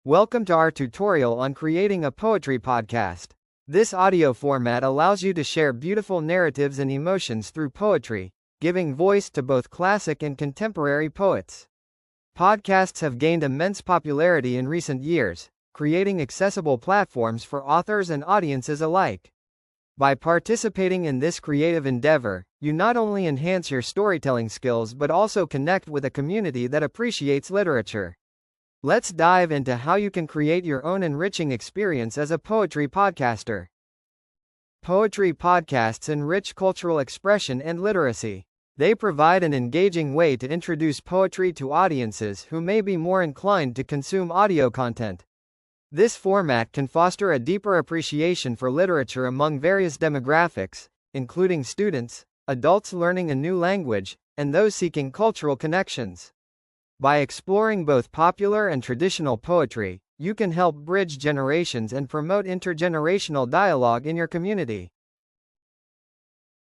Welcome to our tutorial on creating a poetry podcast. This audio format allows you to share beautiful narratives and emotions through poetry, giving voice to both classic and contemporary poets. Podcasts have gained immense popularity in recent years, creating accessible platforms for authors and audiences alike. By participating in this creative endeavor, you not only enhance your storytelling skills but also connect with a community that appreciates literature. Let's dive into how you can create your own enriching experience as a poetry podcaster. Poetry podcasts enrich cultural expression and literacy. They provide an engaging way to introduce poetry to audiences who may be more inclined to consume audio content. This format can foster a deeper appreciation for literature among various demographics, including students, adults learning a new language, and those seeking cultural connections. By exploring both popular and traditional poetry, you can help bridge generations and promote intergenerational dialogue in your community.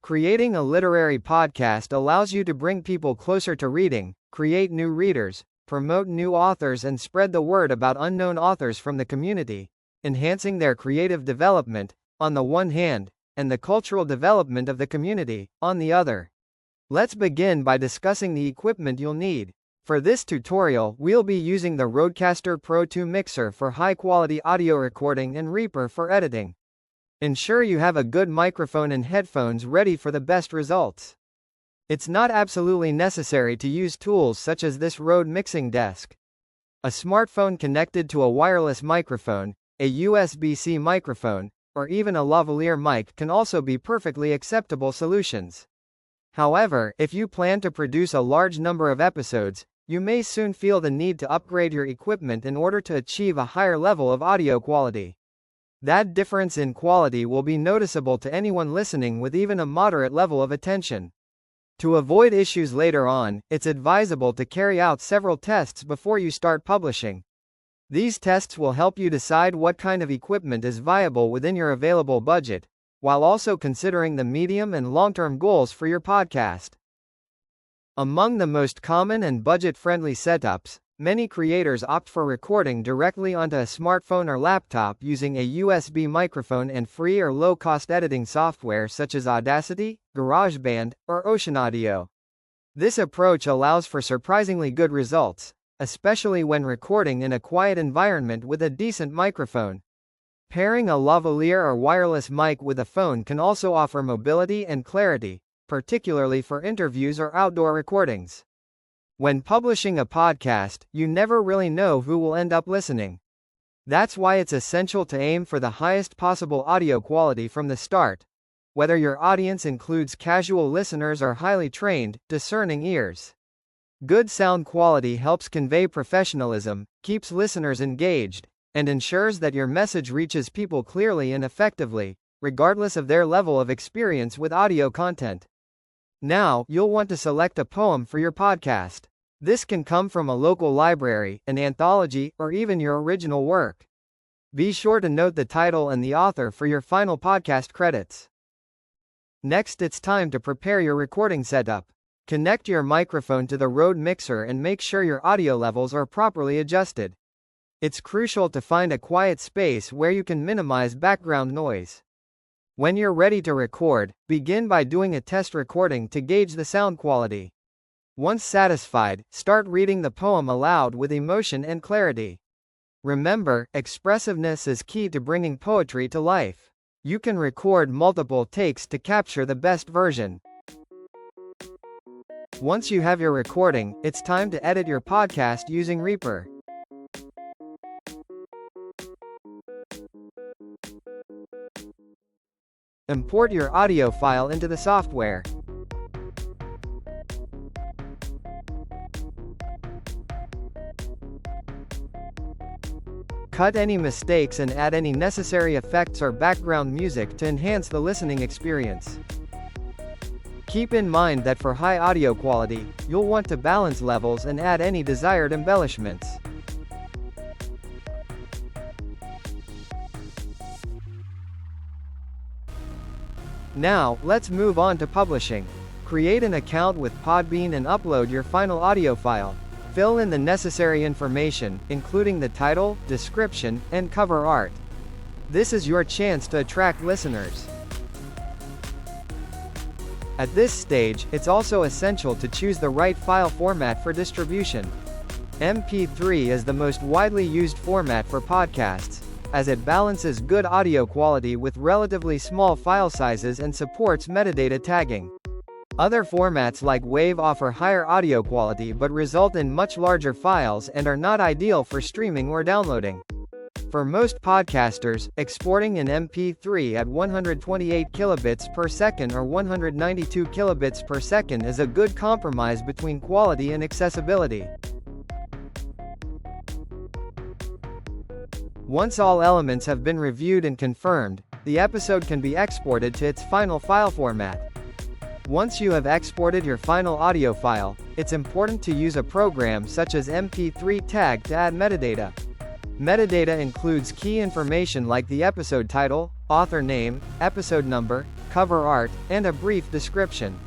Creating a literary podcast allows you to bring people closer to reading, create new readers, promote new authors, and spread the word about unknown authors from the community, enhancing their creative development, on the one hand, and the cultural development of the community, on the other. Let's begin by discussing the equipment you'll need. For this tutorial, we'll be using the Rodecaster Pro 2 mixer for high-quality audio recording and Reaper for editing. Ensure you have a good microphone and headphones ready for the best results. It's not absolutely necessary to use tools such as this Rode mixing desk. A smartphone connected to a wireless microphone, a USB-C microphone, or even a lavalier mic can also be perfectly acceptable solutions. However, if you plan to produce a large number of episodes, you may soon feel the need to upgrade your equipment in order to achieve a higher level of audio quality. That difference in quality will be noticeable to anyone listening with even a moderate level of attention. To avoid issues later on, it's advisable to carry out several tests before you start publishing. These tests will help you decide what kind of equipment is viable within your available budget, while also considering the medium and long-term goals for your podcast. Among the most common and budget-friendly setups, many creators opt for recording directly onto a smartphone or laptop using a USB microphone and free or low-cost editing software such as Audacity, GarageBand, or Ocean Audio. This approach allows for surprisingly good results, especially when recording in a quiet environment with a decent microphone. Pairing a lavalier or wireless mic with a phone can also offer mobility and clarity, particularly for interviews or outdoor recordings. When publishing a podcast, you never really know who will end up listening. That's why it's essential to aim for the highest possible audio quality from the start, whether your audience includes casual listeners or highly trained, discerning ears. Good sound quality helps convey professionalism, keeps listeners engaged, and ensures that your message reaches people clearly and effectively, regardless of their level of experience with audio content. Now, you'll want to select a poem for your podcast. This can come from a local library, an anthology, or even your original work. Be sure to note the title and the author for your final podcast credits. Next, it's time to prepare your recording setup. Connect your microphone to the Rode mixer and make sure your audio levels are properly adjusted. It's crucial to find a quiet space where you can minimize background noise. When you're ready to record, begin by doing a test recording to gauge the sound quality. Once satisfied, start reading the poem aloud with emotion and clarity. Remember, expressiveness is key to bringing poetry to life. You can record multiple takes to capture the best version. Once you have your recording, it's time to edit your podcast using Reaper. Import your audio file into the software. Cut any mistakes and add any necessary effects or background music to enhance the listening experience. Keep in mind that for high audio quality, you'll want to balance levels and add any desired embellishments. Now, let's move on to publishing. Create an account with Podbean and upload your final audio file. Fill in the necessary information, including the title, description, and cover art. This is your chance to attract listeners. At this stage, it's also essential to choose the right file format for distribution. MP3 is the most widely used format for podcasts, as it balances good audio quality with relatively small file sizes and supports metadata tagging. Other formats like WAV offer higher audio quality but result in much larger files and are not ideal for streaming or downloading. For most podcasters, exporting an MP3 at 128 kilobits per second or 192 kilobits per second is a good compromise between quality and accessibility. Once all elements have been reviewed and confirmed, the episode can be exported to its final file format. Once you have exported your final audio file, it's important to use a program such as MP3 Tag to add metadata. Metadata includes key information like the episode title, author name, episode number, cover art, and a brief description.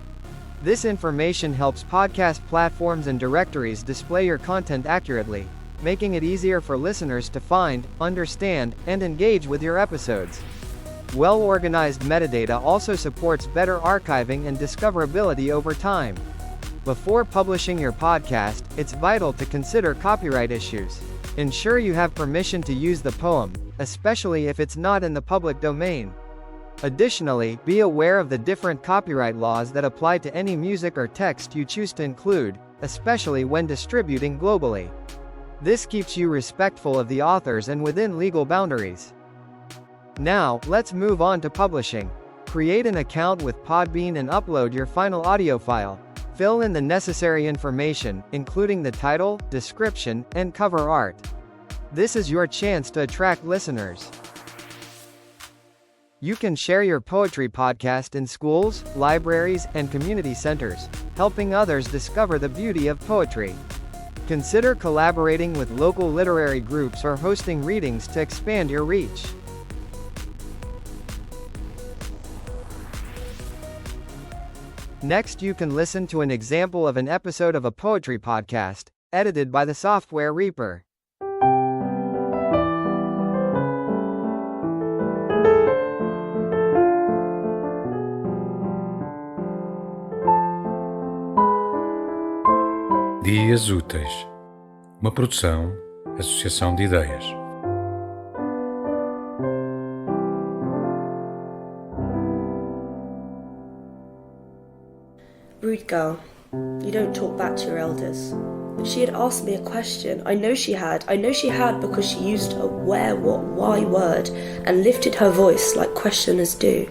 This information helps podcast platforms and directories display your content accurately, making it easier for listeners to find, understand, and engage with your episodes. Well-organized metadata also supports better archiving and discoverability over time. Before publishing your podcast, it's vital to consider copyright issues. Ensure you have permission to use the poem, especially if it's not in the public domain. Additionally, be aware of the different copyright laws that apply to any music or text you choose to include, especially when distributing globally. This keeps you respectful of the authors and within legal boundaries. Now, let's move on to publishing. Create an account with Podbean and upload your final audio file. Fill in the necessary information, including the title, description, and cover art. This is your chance to attract listeners. You can share your poetry podcast in schools, libraries, and community centers, helping others discover the beauty of poetry. Consider collaborating with local literary groups or hosting readings to expand your reach. Next, you can listen to an example of an episode of a poetry podcast, edited by the software Reaper. Dias Úteis, uma produção, associação de ideias. Rude girl, you don't talk back to your elders. She had asked me a question. I know she had because she used a where, what, why word and lifted her voice like questioners do.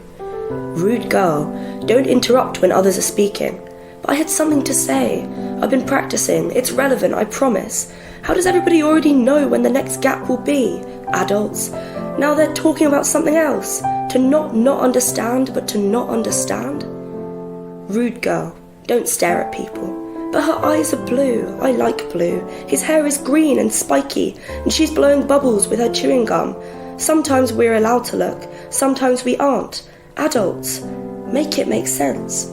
Rude girl, don't interrupt when others are speaking. But I had something to say. I've been practicing. It's relevant, I promise. How does everybody already know when the next gap will be? Adults. Now they're talking about something else. To not understand, but to not understand. Rude girl, don't stare at people. But her eyes are blue. I like blue. His hair is green and spiky, and she's blowing bubbles with her chewing gum. Sometimes we're allowed to look, sometimes we aren't. Adults, make it make sense.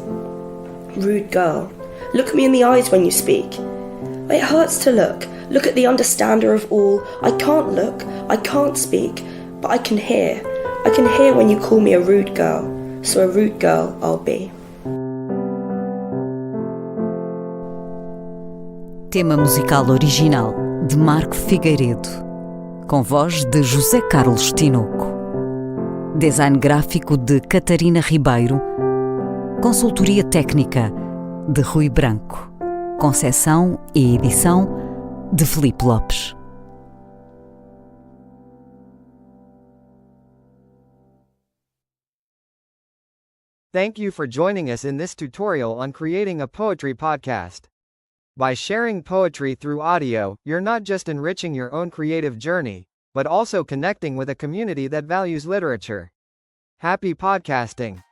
Rude girl, look me in the eyes when you speak. It hurts to look. Look at the understander of all. I can't look, I can't speak, but I can hear. I can hear when you call me a rude girl, so a rude girl I'll be. Tema musical original de Marco Figueiredo, com voz de José Carlos Tinoco. Design gráfico de Catarina Ribeiro. Consultoria técnica de Rui Branco. Conceção e edição de Filipe Lopes. Thank you for joining us in this tutorial on creating a poetry podcast. By sharing poetry through audio, you're not just enriching your own creative journey, but also connecting with a community that values literature. Happy podcasting!